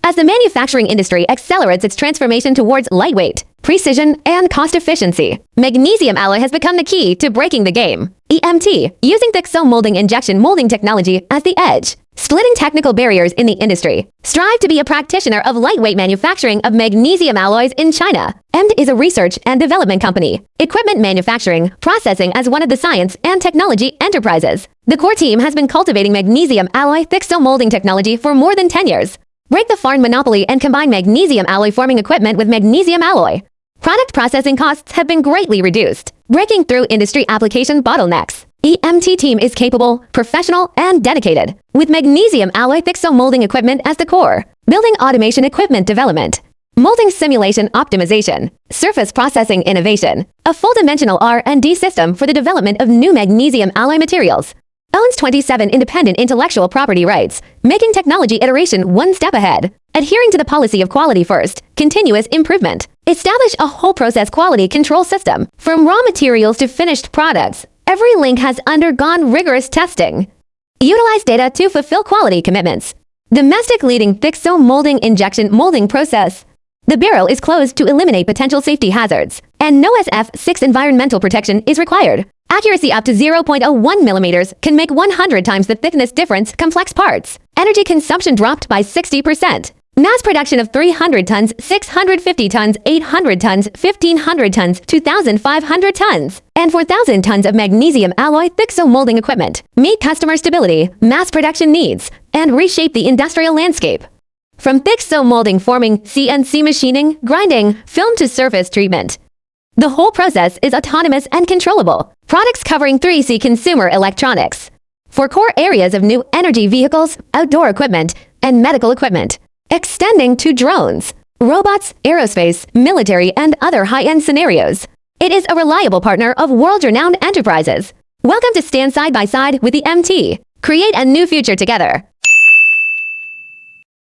As the manufacturing industry accelerates its transformation towards lightweight, precision, and cost efficiency, magnesium alloy has become the key to breaking the game. EMT, using Thixomolding injection molding technology as the edge, splitting technical barriers in the industry, strive to be a practitioner of lightweight manufacturing of magnesium alloys in China. EMT is a research and development company, equipment manufacturing, processing as one of the science and technology enterprises. The core team has been cultivating magnesium alloy Thixomolding technology for more than 10 years. Break the foreign monopoly and combine magnesium alloy forming equipment with magnesium alloy. Product processing costs have been greatly reduced, breaking through industry application bottlenecks. EMT team is capable, professional, and dedicated, with magnesium alloy Thixomolding equipment as the core, building automation equipment development, molding simulation optimization, surface processing innovation, a full-dimensional R&D system for the development of new magnesium alloy materials. Owns 27 independent intellectual property rights, making technology iteration one step ahead. Adhering to the policy of quality first, continuous improvement. Establish a whole process quality control system, from raw materials to finished products. Every link has undergone rigorous testing. Utilize data to fulfill quality commitments. Domestic leading Thixomolding injection molding process. The barrel is closed to eliminate potential safety hazards, and no SF6 environmental protection is required. Accuracy up to 0.01 millimeters can make 100 times the thickness difference complex parts. Energy consumption dropped by 60%. Mass production of 300 tons, 650 tons, 800 tons, 1500 tons, 2500 tons, and 4000 tons of magnesium alloy Thixomolding equipment. Meet customer stability, mass production needs, and reshape the industrial landscape. From Thixomolding forming, CNC machining, grinding, film to surface treatment. The whole process is autonomous and controllable. Products covering 3C consumer electronics. For core areas of new energy vehicles, outdoor equipment, and medical equipment. Extending to drones, robots, aerospace, military, and other high-end scenarios. It is a reliable partner of world-renowned enterprises. Welcome to stand side by side with the EMT. Create a new future together.